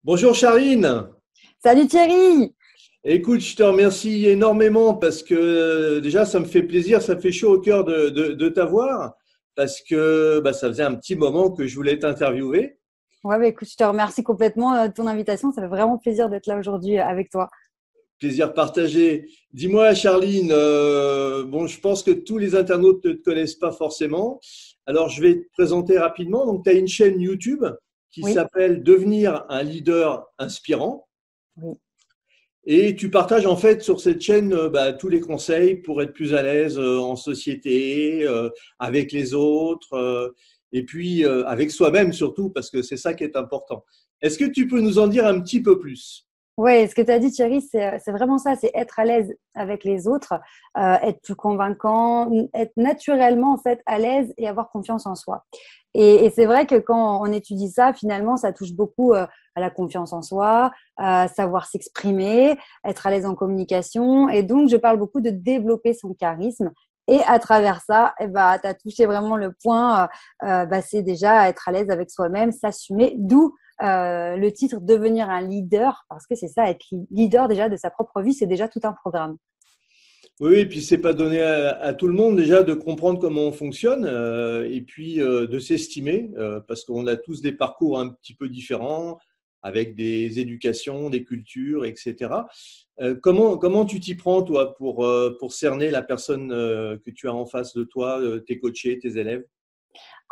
Bonjour Charline. Salut Thierry! Écoute, je te remercie énormément parce que déjà ça me fait plaisir, ça me fait chaud au cœur de t'avoir parce que ça faisait un petit moment que je voulais t'interviewer. Ouais, bah, écoute, je te remercie complètement de ton invitation. Ça fait vraiment plaisir d'être là aujourd'hui avec toi. Plaisir partagé. Dis-moi Charline, bon, je pense que tous les internautes ne te connaissent pas forcément. Alors je vais te présenter rapidement. Donc tu as une chaîne YouTube qui Oui, s'appelle Devenir un leader inspirant. oui. Et tu partages en fait sur cette chaîne tous les conseils pour être plus à l'aise en société, avec les autres, et puis avec soi-même surtout, parce que c'est ça qui est important. Est-ce que tu peux nous en dire un petit peu plus? Ouais, ce que tu as dit Thierry, c'est vraiment ça, c'est être à l'aise avec les autres, être plus convaincant, être naturellement en fait à l'aise et avoir confiance en soi. Et c'est vrai que quand on étudie ça, finalement, ça touche beaucoup à la confiance en soi, à savoir s'exprimer, être à l'aise en communication. Et donc, je parle beaucoup de développer son charisme. Et à travers ça, tu as touché vraiment le point, c'est déjà être à l'aise avec soi-même, s'assumer, d'où le titre devenir un leader, parce que c'est ça, être leader déjà de sa propre vie, c'est déjà tout un programme. Oui, et puis c'est pas donné à tout le monde déjà de comprendre comment on fonctionne et puis de s'estimer parce qu'on a tous des parcours un petit peu différents avec des éducations, des cultures, etc. Comment tu t'y prends toi pour cerner la personne que tu as en face de toi, tes coachés, tes élèves?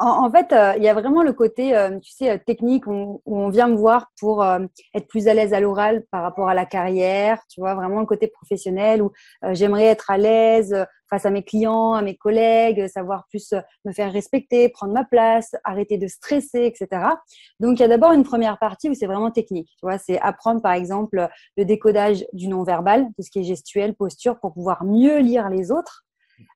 En fait, il y a vraiment le côté, tu sais, technique où on vient me voir pour être plus à l'aise à l'oral par rapport à la carrière, tu vois, vraiment le côté professionnel où j'aimerais être à l'aise face à mes clients, à mes collègues, savoir plus me faire respecter, prendre ma place, arrêter de stresser, etc. Donc, il y a d'abord une première partie où c'est vraiment technique, tu vois, c'est apprendre par exemple le décodage du non-verbal, tout ce qui est gestuel, posture, pour pouvoir mieux lire les autres.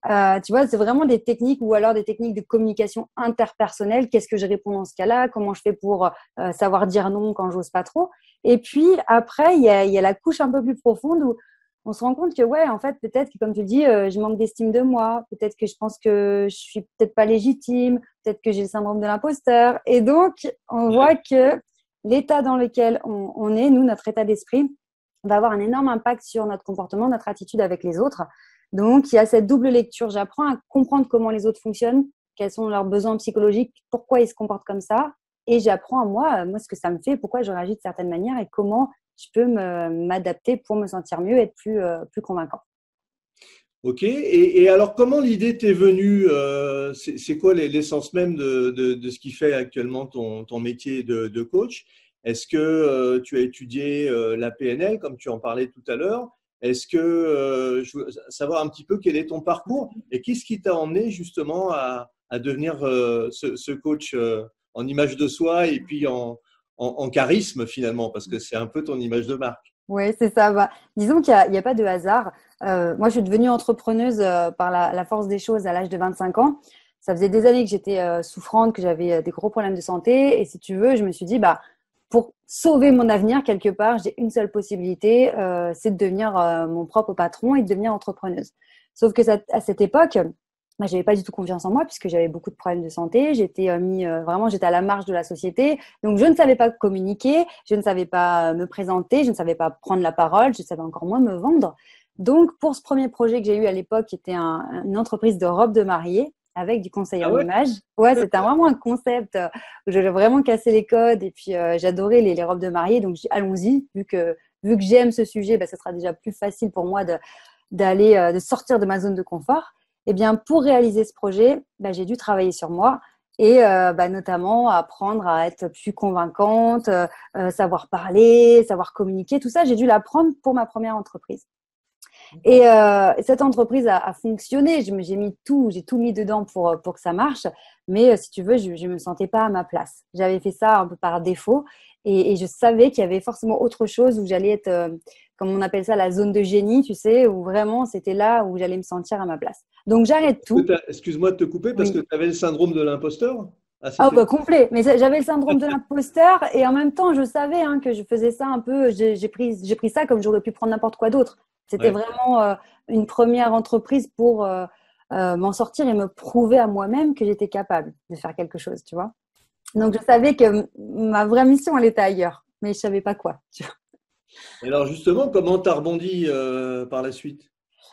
Tu vois, c'est vraiment des techniques ou alors des techniques de communication interpersonnelle. Qu'est-ce que je réponds dans ce cas-là? Comment je fais pour savoir dire non quand j'ose pas trop? Et puis après, il y a la couche un peu plus profonde où on se rend compte que ouais, en fait, peut-être que comme tu dis, je manque d'estime de moi. Peut-être que je pense que je suis peut-être pas légitime. Peut-être que j'ai le syndrome de l'imposteur. Et donc, on voit que l'état dans lequel on est, nous, notre état d'esprit, va avoir un énorme impact sur notre comportement, notre attitude avec les autres. Donc, il y a cette double lecture. J'apprends à comprendre comment les autres fonctionnent, quels sont leurs besoins psychologiques, pourquoi ils se comportent comme ça. Et j'apprends à moi ce que ça me fait, pourquoi je réagis de certaines manières et comment je peux m'adapter pour me sentir mieux, être plus convaincant. Ok. Et alors, comment l'idée t'est venue c'est quoi l'essence même de ce qui fait actuellement ton métier de coach? Est-ce que tu as étudié la PNL, comme tu en parlais tout à l'heure? Est-ce que je veux savoir un petit peu quel est ton parcours et qu'est-ce qui t'a emmené justement à devenir ce coach en image de soi et puis en charisme finalement, parce que c'est un peu ton image de marque. Oui, c'est ça. Disons qu'il y a pas de hasard. Moi, je suis devenue entrepreneuse par la force des choses à l'âge de 25 ans. Ça faisait des années que j'étais souffrante, que j'avais des gros problèmes de santé. Et si tu veux, je me suis dit, pour sauver mon avenir, quelque part, j'ai une seule possibilité, c'est de devenir mon propre patron et de devenir entrepreneuse. Sauf que à cette époque, j'avais pas du tout confiance en moi puisque j'avais beaucoup de problèmes de santé. J'étais vraiment, j'étais à la marge de la société. Donc, je ne savais pas communiquer, je ne savais pas me présenter, je ne savais pas prendre la parole, je savais encore moins me vendre. Donc, pour ce premier projet que j'ai eu à l'époque, qui était une entreprise de robes de mariée avec du conseil Ah en ouais? images. Ouais, c'était vraiment un concept où j'avais vraiment cassé les codes et puis j'adorais les robes de mariée. Donc, j'ai dit, allons-y, vu que j'aime ce sujet, ce sera déjà plus facile pour moi de sortir de ma zone de confort. Eh bien, pour réaliser ce projet, j'ai dû travailler sur moi et notamment apprendre à être plus convaincante, savoir parler, savoir communiquer. Tout ça, j'ai dû l'apprendre pour ma première entreprise. Et cette entreprise a fonctionné. J'ai tout mis dedans pour que ça marche. Mais si tu veux, je ne me sentais pas à ma place. J'avais fait ça un peu par défaut et je savais qu'il y avait forcément autre chose où j'allais être, comme on appelle ça, la zone de génie, tu sais, où vraiment c'était là où j'allais me sentir à ma place. Donc j'arrête tout. Excuse-moi de te couper parce que Oui. tu avais le syndrome de l'imposteur à Ah cette bah époque. complet, mais j'avais le syndrome de l'imposteur et en même temps je savais que je faisais ça un peu, j'ai pris ça comme j'aurais pu prendre n'importe quoi d'autre. C'était Ouais. vraiment une première entreprise pour m'en sortir et me prouver à moi-même que j'étais capable de faire quelque chose, tu vois. Donc je savais que ma vraie mission elle était ailleurs. mais je savais pas quoi. Et alors justement, comment tu as rebondi par la suite?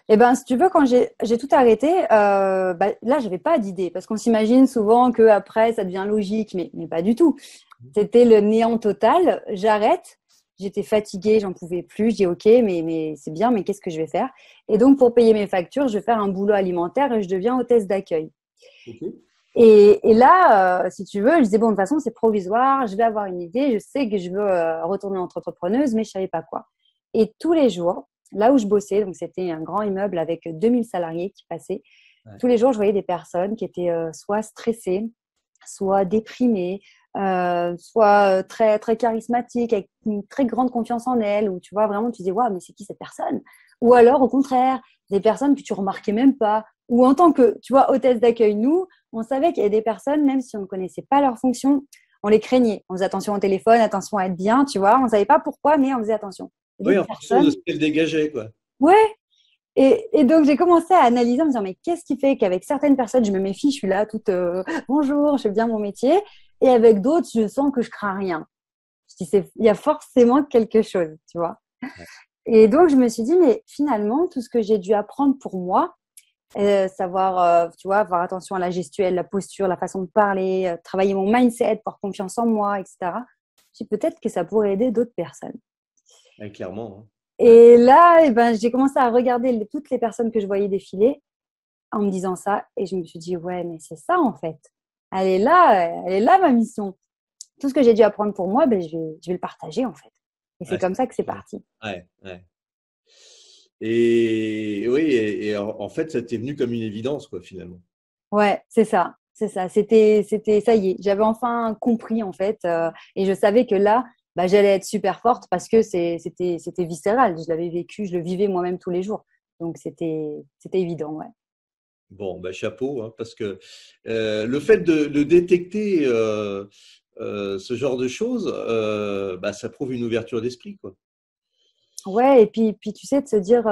Eh ben, si tu veux, quand j'ai tout arrêté, là, j'avais pas d'idée parce qu'on s'imagine souvent que après ça devient logique, mais pas du tout. C'était le néant total. J'arrête. J'étais fatiguée, j'en pouvais plus. Je dis OK, mais c'est bien, mais qu'est-ce que je vais faire? Et donc, pour payer mes factures, je vais faire un boulot alimentaire et je deviens hôtesse d'accueil. Ok. Et là, si tu veux, je disais, bon, de toute façon, c'est provisoire, je vais avoir une idée, je sais que je veux retourner entrepreneuse, mais je savais pas quoi. Et tous les jours, là où je bossais, donc c'était un grand immeuble avec 2000 salariés qui passaient, Ouais. tous les jours, je voyais des personnes qui étaient soit stressées, soit déprimées, soit très, très charismatiques, avec une très grande confiance en elles, où tu vois vraiment, tu dis, waouh, mais c'est qui cette personne? Ou alors, au contraire, des personnes que tu remarquais même pas, ou en tant que, tu vois, hôtesse d'accueil, nous, on savait qu'il y avait des personnes, même si on ne connaissait pas leur fonction, on les craignait. On faisait attention au téléphone, attention à être bien, tu vois. On ne savait pas pourquoi, mais on faisait attention. Et Oui, d'autres en fonction de personnes, ce qu'elle dégageait, quoi. ouais. Et donc, j'ai commencé à analyser en me disant, mais qu'est-ce qui fait qu'avec certaines personnes, je me méfie, je suis là toute bonjour, je fais bien mon métier. Et avec d'autres, je sens que je crains rien. Je dis, il y a forcément quelque chose, tu vois. Ouais. Et donc, je me suis dit, mais finalement, tout ce que j'ai dû apprendre pour moi, savoir, tu vois, avoir attention à la gestuelle, la posture, la façon de parler, travailler mon mindset, avoir confiance en moi, etc. Je dis peut-être que ça pourrait aider d'autres personnes. Ouais, clairement. Hein. Ouais. Et là, eh ben, j'ai commencé à regarder toutes les personnes que je voyais défiler en me disant ça. Et je me suis dit, ouais, mais c'est ça en fait. Elle est là ma mission. Tout ce que j'ai dû apprendre pour moi, ben, je vais le partager en fait. Et c'est Ouais, comme ça que c'est ouais. parti. Ouais, ouais. Et oui, et en fait, ça t'est venu comme une évidence, quoi, finalement. Ouais, c'est ça. C'est ça. Ça y est. J'avais enfin compris, en fait. Et je savais que là, bah, j'allais être super forte parce que c'était viscéral. Je l'avais vécu, je le vivais moi-même tous les jours. Donc, c'était évident, ouais. Bon, bah, chapeau, hein, parce que le fait de détecter ce genre de choses, bah, ça prouve une ouverture d'esprit, quoi. Ouais, et puis tu sais, de se dire,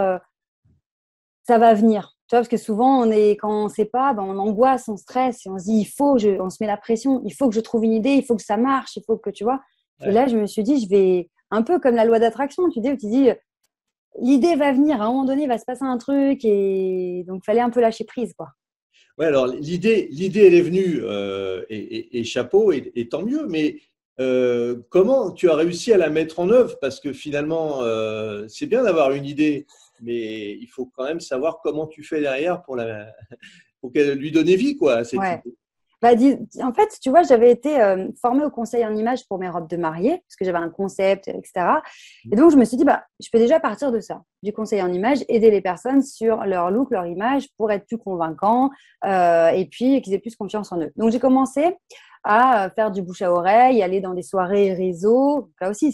ça va venir. Tu vois, parce que souvent, quand on ne sait pas, ben, on angoisse, on stresse et on se dit, on se met la pression, il faut que je trouve une idée, il faut que ça marche, il faut que, tu vois. Et Ouais. là, je me suis dit, je vais, un peu comme la loi d'attraction, tu dis, où tu dis, l'idée va venir, à un moment donné, il va se passer un truc et donc, il fallait un peu lâcher prise, quoi. Ouais, alors l'idée, elle est venue et chapeau, et tant mieux, mais comment tu as réussi à la mettre en œuvre? Parce que finalement, c'est bien d'avoir une idée, mais il faut quand même savoir comment tu fais derrière pour qu'elle lui donne vie, quoi, à cette Ouais. idée. Bah, en fait, tu vois, j'avais été formée au conseil en images pour mes robes de mariée, parce que j'avais un concept, etc. Et donc, je me suis dit, bah, je peux déjà partir de ça, du conseil en images, aider les personnes sur leur look, leur image, pour être plus convaincants et puis qu'ils aient plus confiance en eux. Donc, j'ai commencé à faire du bouche à oreille, aller dans des soirées réseau. Donc, là aussi,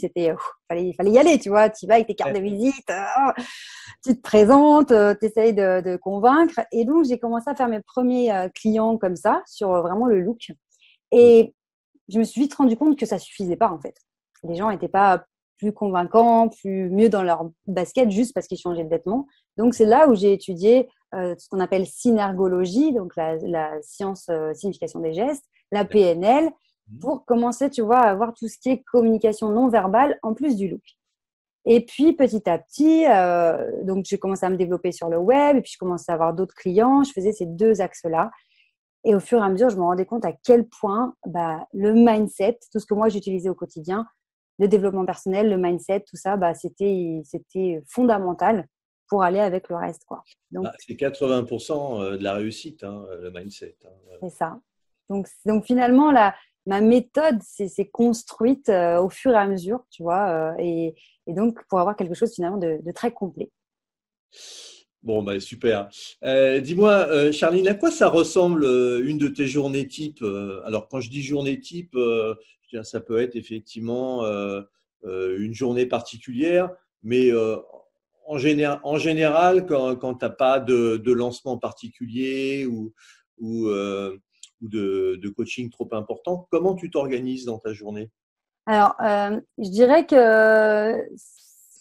fallait y aller, tu vois. Tu y vas avec tes cartes Ouais. de visite, tu te présentes, tu essayes de convaincre. Et donc, j'ai commencé à faire mes premiers clients comme ça, sur vraiment le look. Et je me suis vite rendu compte que ça suffisait pas, en fait. Les gens n'étaient pas plus convaincants, mieux dans leur basket juste parce qu'ils changeaient de vêtements. Donc, c'est là où j'ai étudié ce qu'on appelle synergologie, donc la science signification des gestes, la PNL, pour commencer, tu vois, à avoir tout ce qui est communication non verbale en plus du look. Et puis, petit à petit, donc j'ai commencé à me développer sur le web et puis je commençais à avoir d'autres clients. Je faisais ces deux axes-là. Et au fur et à mesure, je me rendais compte à quel point bah, le mindset, tout ce que moi j'utilisais au quotidien, le développement personnel, le mindset, tout ça, bah, c'était fondamental pour aller avec le reste, quoi. Donc, Ah, c'est 80% de la réussite, hein, le mindset. Hein. c'est ça. Donc finalement, ma méthode s'est construite au fur et à mesure, tu vois, et donc pour avoir quelque chose finalement de très complet. Bon, bah, super. Dis-moi, Charline, à quoi ça ressemble une de tes journées type? Alors, quand je dis journée type, je veux dire, ça peut être effectivement une journée particulière, mais en général, quand tu n'as pas de lancement particulier ou, ou de coaching trop important, comment tu t'organises dans ta journée? Alors, je dirais que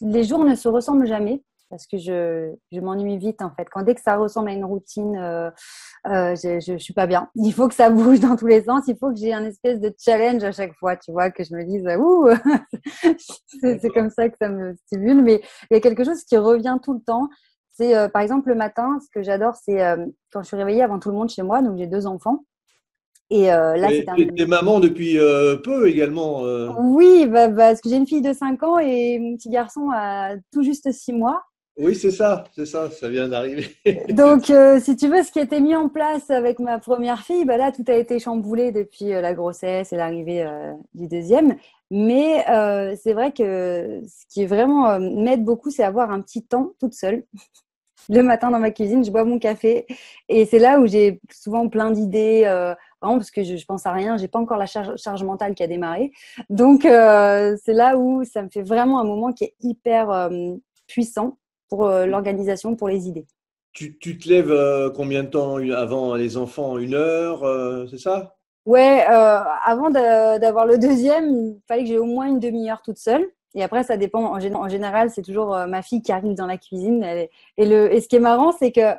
les jours ne se ressemblent jamais. parce que je m'ennuie vite en fait. Dès que ça ressemble à une routine, je suis pas bien. Il faut que ça bouge dans tous les sens. Il faut que j'ai un espèce de challenge à chaque fois, tu vois, que je me dise ouh, c'est comme ça que ça me stimule. Mais il y a quelque chose qui revient tout le temps. C'est par exemple le matin, ce que j'adore, c'est quand je suis réveillée avant tout le monde chez moi, donc j'ai 2 enfants. Et là, Et c'était un… tu es maman depuis peu également. Oui, parce que j'ai une fille de 5 ans et mon petit garçon a tout juste 6 mois. Oui, ça vient d'arriver. Donc, si tu veux, ce qui a été mis en place avec ma première fille, bah là, tout a été chamboulé depuis la grossesse et l'arrivée du deuxième. Mais c'est vrai que ce qui vraiment m'aide beaucoup, c'est avoir un petit temps toute seule. Le matin dans ma cuisine, je bois mon café et c'est là où j'ai souvent plein d'idées, vraiment parce que je pense à rien, j'ai pas encore la charge mentale qui a démarré. Donc, c'est là où ça me fait vraiment un moment qui est hyper puissant pour l'organisation, pour les idées. Tu te lèves combien de temps avant les enfants? 1 heure, c'est ça? Ouais, avant d'avoir le deuxième, il fallait que j'ai au moins une demi-heure toute seule. Et après, ça dépend. En général, c'est toujours ma fille qui arrive dans la cuisine. Et ce qui est marrant, c'est que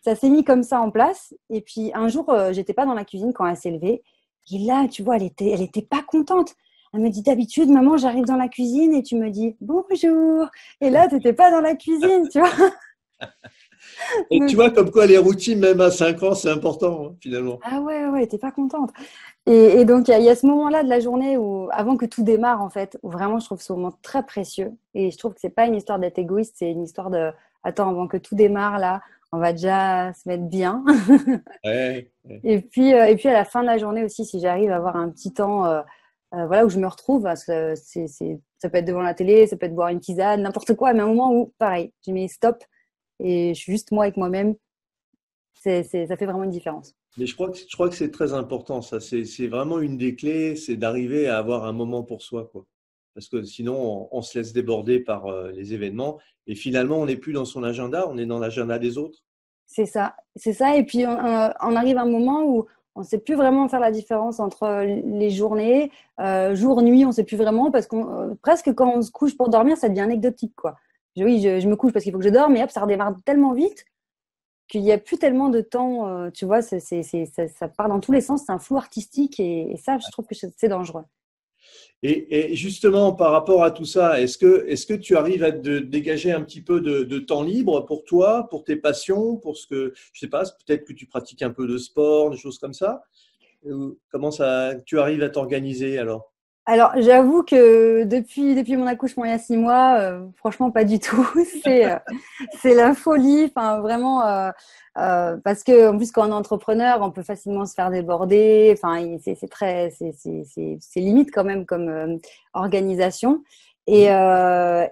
ça s'est mis comme ça en place. Et puis un jour, j'étais pas dans la cuisine quand elle s'est levée. Et là, tu vois, elle était pas contente. Elle me dit d'habitude, maman, j'arrive dans la cuisine et tu me dis bonjour. Et là, tu n'étais pas dans la cuisine, tu vois. Et tu vois, comme quoi les routines, même à 5 ans, c'est important, hein, finalement. Ah ouais, ouais, t'es pas contente. Et donc, il y a ce moment-là de la journée où, avant que tout démarre, en fait, où vraiment, je trouve ce moment très précieux. Et je trouve que c'est pas une histoire d'être égoïste, c'est une histoire de, attends, avant que tout démarre, là, on va déjà se mettre bien. Ouais, ouais. Et puis, à la fin de la journée aussi, si j'arrive à avoir un petit temps, voilà, où je me retrouve, parce que ça peut être devant la télé, ça peut être boire une tisane, n'importe quoi, mais un moment où, pareil, je mets stop et je suis juste moi avec moi-même, ça fait vraiment une différence. Mais je crois que c'est très important, ça. C'est vraiment une des clés, c'est d'arriver à avoir un moment pour soi, quoi. Parce que sinon, on se laisse déborder par les événements et finalement, on n'est plus dans son agenda, on est dans l'agenda des autres. C'est ça, c'est ça. Et puis, on arrive à un moment où on ne sait plus vraiment faire la différence entre les journées, jour, nuit, on ne sait plus vraiment parce qu'on presque quand on se couche pour dormir, ça devient anecdotique, quoi. Oui, je me couche parce qu'il faut que je dorme, mais hop, ça redémarre tellement vite qu'il n'y a plus tellement de temps, tu vois, ça part dans tous les sens, c'est un flou artistique et ça, je trouve que c'est dangereux. Et justement, par rapport à tout ça, est-ce que tu arrives à te dégager un petit peu de temps libre pour toi, pour tes passions, pour ce que, je sais pas, peut-être que tu pratiques un peu de sport, des choses comme ça? Comment ça, tu arrives à t'organiser alors? Alors, j'avoue que depuis mon accouchement il y a 6 mois, franchement, pas du tout. C'est la folie, enfin, vraiment, parce que en plus, quand on est entrepreneur, on peut facilement se faire déborder. Enfin, c'est limite quand même comme organisation. Et là,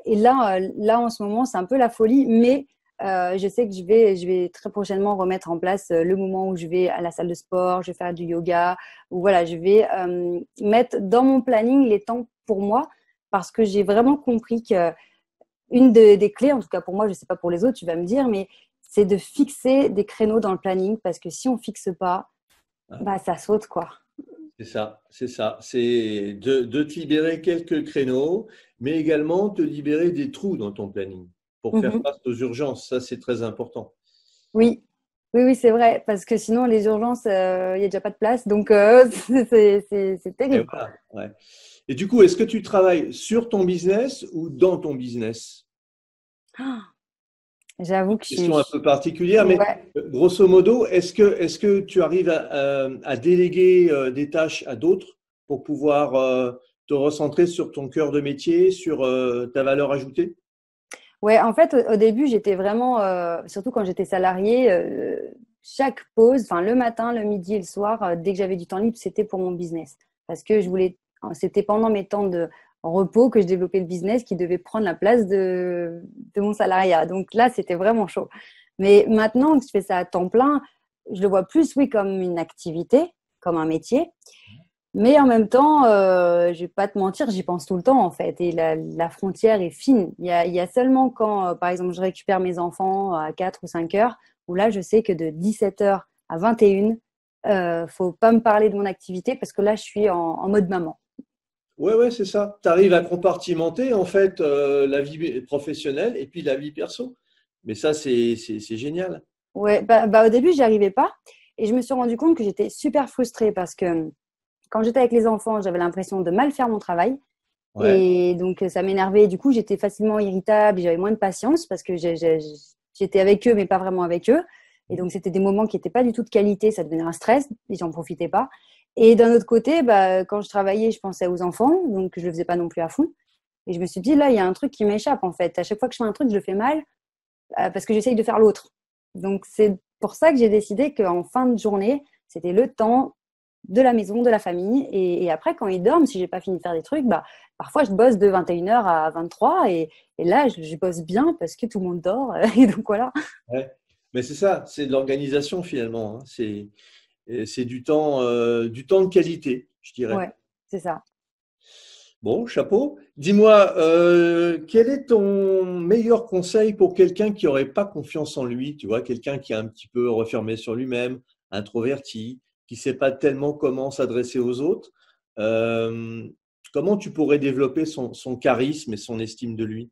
en ce moment, c'est un peu la folie, mais je sais que je vais très prochainement remettre en place le moment où je vais à la salle de sport, je vais faire du yoga, où voilà, je vais mettre dans mon planning les temps pour moi, parce que j'ai vraiment compris que des clés, en tout cas pour moi, je ne sais pas pour les autres, tu vas me dire, mais c'est de fixer des créneaux dans le planning, parce que si on ne fixe pas, bah, ça saute, quoi. C'est ça, c'est ça. C'est de te libérer quelques créneaux, mais également te libérer des trous dans ton planning pour faire Mhm. face aux urgences. Ça, c'est très important. Oui, oui, oui, c'est vrai, parce que sinon, les urgences, il n'y a déjà pas de place, donc c'est Et terrible, quoi. voilà, ouais. Et du coup, est-ce que tu travailles sur ton business ou dans ton business? J'avoue que Question un peu particulière, mais ouais. grosso modo, est-ce que tu arrives à déléguer des tâches à d'autres pour pouvoir te recentrer sur ton cœur de métier, sur ta valeur ajoutée? Ouais, en fait, au début, j'étais vraiment, surtout quand j'étais salariée, chaque pause, enfin le matin, le midi et le soir, dès que j'avais du temps libre, c'était pour mon business. Parce que c'était pendant mes temps de repos que je développais le business qui devait prendre la place de mon salariat. Donc là, c'était vraiment chaud. Mais maintenant que je fais ça à temps plein, je le vois plus, oui, comme une activité, comme un métier. Mais en même temps, je vais pas te mentir, j'y pense tout le temps en fait. Et la frontière est fine. Il y a seulement quand, par exemple, je récupère mes enfants à 4 ou 5 heures, où là, je sais que de 17 heures à 21, faut pas me parler de mon activité parce que là, je suis en mode maman. Ouais, ouais, c'est ça. Tu arrives à compartimenter en fait la vie professionnelle et puis la vie perso. Mais ça, c'est génial. Ouais, au début, j'y arrivais pas. Et je me suis rendu compte que j'étais super frustrée parce que quand j'étais avec les enfants, j'avais l'impression de mal faire mon travail. Ouais. Et donc, ça m'énervait. Du coup, j'étais facilement irritable et j'avais moins de patience parce que j'étais avec eux, mais pas vraiment avec eux. Et donc, c'était des moments qui n'étaient pas du tout de qualité. Ça devenait un stress et j'en profitais pas. Et d'un autre côté, quand je travaillais, je pensais aux enfants. Donc, je le faisais pas non plus à fond. Et je me suis dit, là, il y a un truc qui m'échappe, en fait. À chaque fois que je fais un truc, je le fais mal parce que j'essaye de faire l'autre. Donc, c'est pour ça que j'ai décidé qu'en fin de journée, c'était le temps de la maison, de la famille. Et après, quand ils dorment, si j'ai pas fini de faire des trucs, parfois je bosse de 21h à 23 et là, je bosse bien parce que tout le monde dort. Et donc voilà. Ouais. Mais c'est ça, c'est de l'organisation finalement, hein. C'est du temps de qualité, je dirais. Ouais, c'est ça. Bon, chapeau. Dis-moi, quel est ton meilleur conseil pour quelqu'un qui n'aurait pas confiance en lui, tu vois, quelqu'un qui est un petit peu refermé sur lui-même, introverti, qui ne sait pas tellement comment s'adresser aux autres. Euh, Comment tu pourrais développer son charisme et son estime de lui?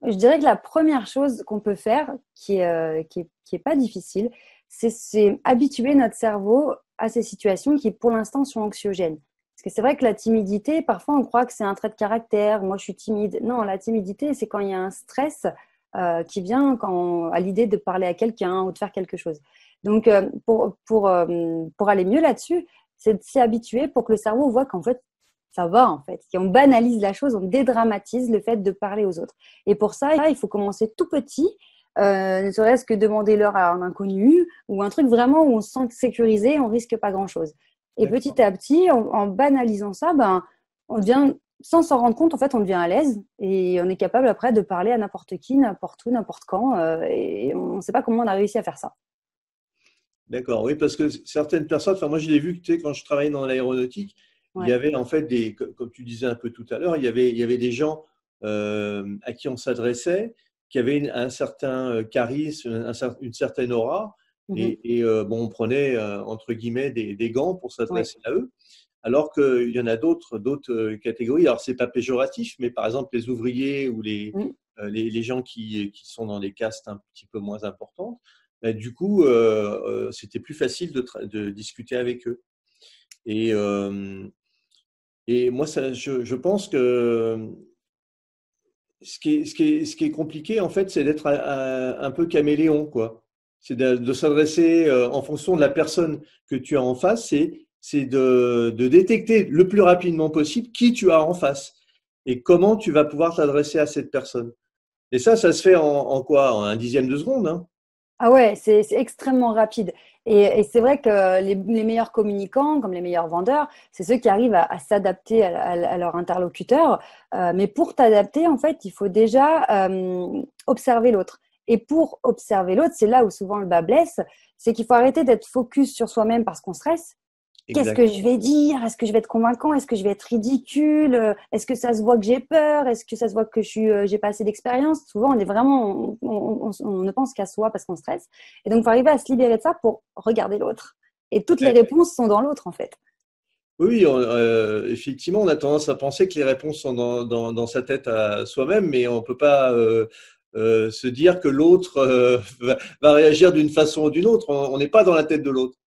Je dirais que la première chose qu'on peut faire, qui est pas difficile, c'est habituer notre cerveau à ces situations qui, pour l'instant, sont anxiogènes. Parce que c'est vrai que la timidité, parfois, on croit que c'est un trait de caractère. Moi, je suis timide. Non, la timidité, c'est quand il y a un stress qui vient à l'idée de parler à quelqu'un ou de faire quelque chose. Donc, pour aller mieux là-dessus, c'est de s'y habituer pour que le cerveau voit qu'en fait, ça va, en fait. Et on banalise la chose, on dédramatise le fait de parler aux autres. Et pour ça, il faut commencer tout petit, ne serait-ce que demander l'heure à un inconnu ou un truc vraiment où on se sent sécurisé, on risque pas grand-chose. Et petit D'accord. à petit, en banalisant ça, on devient, sans s'en rendre compte, en fait, on devient à l'aise et on est capable après de parler à n'importe qui, n'importe où, n'importe quand. Et on ne sait pas comment on a réussi à faire ça. D'accord, oui, parce que certaines personnes, enfin moi je l'ai vu, tu sais, quand je travaillais dans l'aéronautique, il y Ouais. avait en fait comme tu disais un peu tout à l'heure, il y avait des gens à qui on s'adressait, qui avaient un certain charisme, une certaine aura, Mhm. bon, on prenait entre guillemets des gants pour Ouais. s'adresser à eux, alors qu'il y en a d'autres catégories. Alors c'est pas péjoratif, mais par exemple les ouvriers ou Mm. les gens qui sont dans des castes un petit peu moins importantes, bah, du coup, c'était plus facile de discuter avec eux. Et, euh, et moi, je pense que ce qui est compliqué, en fait, c'est d'être un peu caméléon, quoi. C'est de s'adresser en fonction de la personne que tu as en face, c'est de détecter le plus rapidement possible qui tu as en face et comment tu vas pouvoir t'adresser à cette personne. Et ça se fait en quoi? En un dixième de seconde, hein. Ah ouais, c'est extrêmement rapide. Et c'est vrai que les meilleurs communicants, comme les meilleurs vendeurs, c'est ceux qui arrivent à s'adapter à leur interlocuteur. Mais pour t'adapter, en fait, il faut déjà observer l'autre. Et pour observer l'autre, c'est là où souvent le bas blesse, c'est qu'il faut arrêter d'être focus sur soi-même parce qu'on stresse. Qu'est-ce que Exact. je vais dire? Est-ce que je vais être convaincant? Est-ce que je vais être ridicule? Est-ce que ça se voit que j'ai peur? Est-ce que ça se voit que j'ai pas assez d'expérience? Souvent, on est vraiment, on ne pense qu'à soi parce qu'on stresse. Et donc, il faut arriver à se libérer de ça pour regarder l'autre. Et toutes les Ouais. réponses sont dans l'autre, en fait. Oui, effectivement, on a tendance à penser que les réponses sont dans sa tête à soi-même, mais on ne peut pas se dire que l'autre va réagir d'une façon ou d'une autre. On n'est pas dans la tête de l'autre.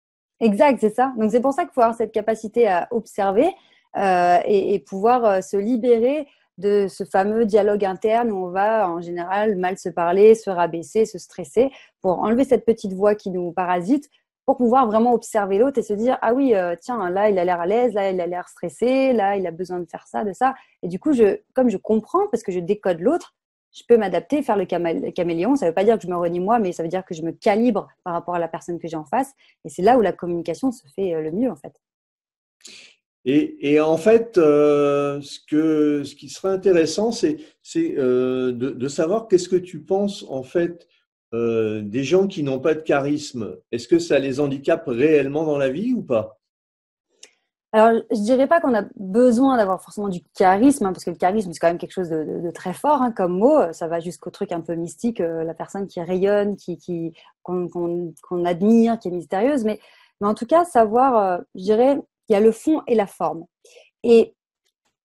Exact, c'est ça. Donc, c'est pour ça qu'il faut avoir cette capacité à observer et pouvoir se libérer de ce fameux dialogue interne où on va en général mal se parler, se rabaisser, se stresser pour enlever cette petite voix qui nous parasite pour pouvoir vraiment observer l'autre et se dire ah oui, tiens, là, il a l'air à l'aise, là, il a l'air stressé, là, il a besoin de faire ça, de ça. Et du coup, comme je comprends, parce que je décode l'autre, je peux m'adapter, faire le caméléon. Ça ne veut pas dire que je me renie moi, mais ça veut dire que je me calibre par rapport à la personne que j'ai en face. Et c'est là où la communication se fait le mieux, en fait. Et en fait, ce qui serait intéressant, c'est de savoir qu'est-ce que tu penses en fait des gens qui n'ont pas de charisme. Est-ce que ça les handicape réellement dans la vie ou pas? Alors, je dirais pas qu'on a besoin d'avoir forcément du charisme, hein, parce que le charisme, c'est quand même quelque chose de très fort comme mot. Ça va jusqu'au truc un peu mystique, la personne qui rayonne, qu'on admire, qui est mystérieuse. Mais en tout cas, savoir, je dirais, il y a le fond et la forme. Et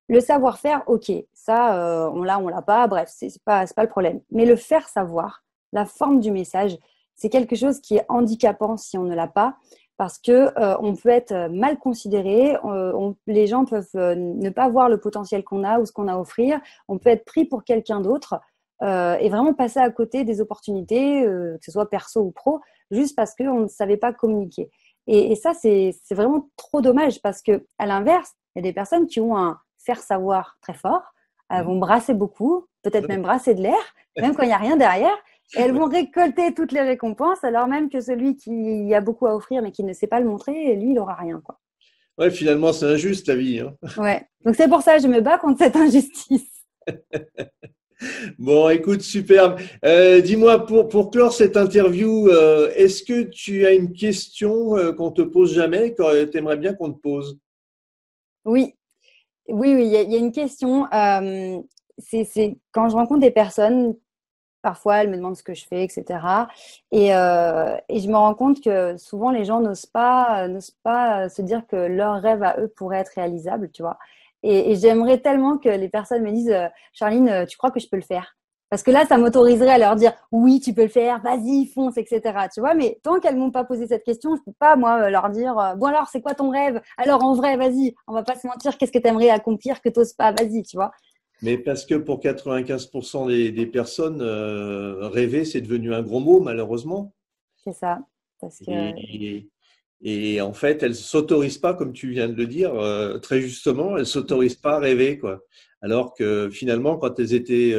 le savoir-faire, ok, ça, on l'a pas, bref, c'est pas le problème. Mais le faire savoir, la forme du message, c'est quelque chose qui est handicapant si on ne l'a pas, parce que on peut être mal considéré, les gens peuvent ne pas voir le potentiel qu'on a ou ce qu'on a à offrir, on peut être pris pour quelqu'un d'autre et vraiment passer à côté des opportunités, que ce soit perso ou pro, juste parce qu'on ne savait pas communiquer. Et ça, c'est vraiment trop dommage parce que, à l'inverse, il y a des personnes qui ont un faire savoir très fort, elles vont brasser beaucoup, peut-être même brasser de l'air, même quand il n'y a rien derrière. Et elles vont récolter toutes les récompenses, alors même que celui qui a beaucoup à offrir mais qui ne sait pas le montrer, lui, il n'aura rien, quoi. Ouais, finalement, c'est injuste la vie, hein. Ouais. Donc c'est pour ça que je me bats contre cette injustice. Bon, écoute, superbe. Dis-moi, pour clore cette interview, est-ce que tu as une question qu'on te pose jamais, que tu aimerais bien qu'on te pose? Oui, oui, il y a une question. C'est quand je rencontre des personnes, parfois elles me demandent ce que je fais, etc. Et je me rends compte que souvent les gens n'osent pas se dire que leur rêve à eux pourrait être réalisable, tu vois. Et j'aimerais tellement que les personnes me disent, Charline, tu crois que je peux le faire? Parce que là, ça m'autoriserait à leur dire, oui, tu peux le faire, vas-y, fonce, etc. Tu vois, mais tant qu'elles m'ont pas posé cette question, je peux pas, moi, leur dire, bon alors, c'est quoi ton rêve? Alors, en vrai, vas-y, on va pas se mentir, qu'est-ce que tu aimerais accomplir que tu n'oses pas? Vas-y, tu vois. Mais parce que pour 95% des personnes, rêver, c'est devenu un gros mot, malheureusement. C'est ça. Parce que, Et, et en fait, elles ne s'autorisent pas, comme tu viens de le dire, très justement, elles ne s'autorisent pas à rêver, quoi. Alors que finalement, quand ils avaient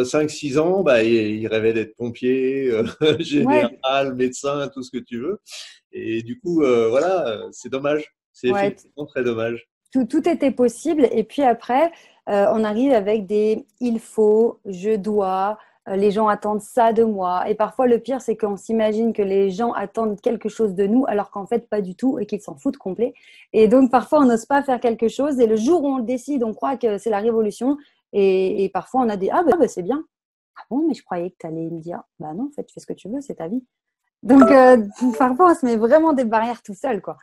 5-6 ans, bah, ils rêvaient d'être pompiers, ouais, général, médecin, tout ce que tu veux. Et du coup, voilà, c'est dommage. C'est ouais, effectivement très dommage. tout était possible. Et puis après, on arrive avec des il faut, je dois, les gens attendent ça de moi. Et parfois, le pire, c'est qu'on s'imagine que les gens attendent quelque chose de nous, alors qu'en fait, pas du tout, et qu'ils s'en foutent complet. Et donc, parfois, on n'ose pas faire quelque chose. Et le jour où on le décide, on croit que c'est la révolution. Et parfois, on a des bah, c'est bien. Ah bon, mais je croyais que tu allais me dire, bah non, en fait, tu fais ce que tu veux, c'est ta vie. Donc, parfois, on se met vraiment des barrières tout seul, quoi.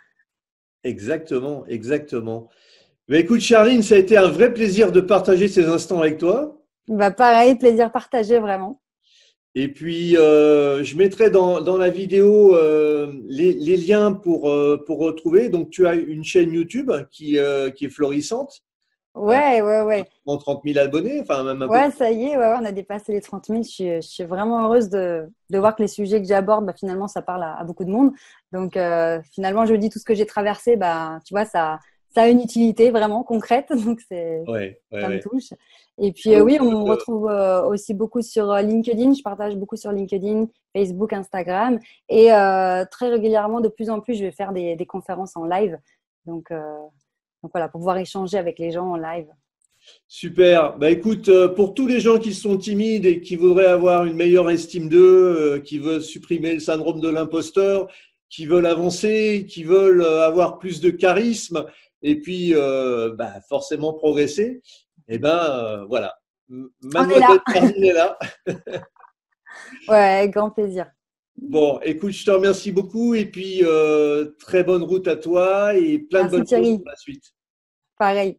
Exactement, exactement. Mais écoute, Charline, ça a été un vrai plaisir de partager ces instants avec toi. Bah, pareil, plaisir partagé, vraiment. Et puis, je mettrai dans la vidéo les liens pour retrouver. Donc, tu as une chaîne YouTube qui est florissante, euh, Ouais, ouais, ouais. pratiquement 30 000 abonnés, enfin même un peu. Ouais, ça y est, ouais, ouais, on a dépassé les 30 000. Je suis vraiment heureuse de voir que les sujets que j'aborde, bah, finalement, ça parle à beaucoup de monde. Donc, finalement, je dis tout ce que j'ai traversé, bah, tu vois, ça a une utilité vraiment concrète. Donc, Ouais, ouais, ça me ouais. touche. Et puis, Donc, oui, on me retrouve aussi beaucoup sur LinkedIn. Je partage beaucoup sur LinkedIn, Facebook, Instagram. Et très régulièrement, de plus en plus, je vais faire des conférences en live. Donc, voilà, pour pouvoir échanger avec les gens en live. super. Bah, écoute, pour tous les gens qui sont timides et qui voudraient avoir une meilleure estime d'eux, qui veulent supprimer le syndrome de l'imposteur, qui veulent avancer, qui veulent avoir plus de charisme et puis bah, forcément progresser, eh ben voilà. On est là. Mademoiselle Charline est là. Ouais, grand plaisir. Bon, écoute, je te remercie beaucoup et puis très bonne route à toi et plein de Merci bonnes choses Thierry. pour la suite. Pareil.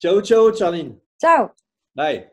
Ciao, ciao, Charline. Ciao. Bye.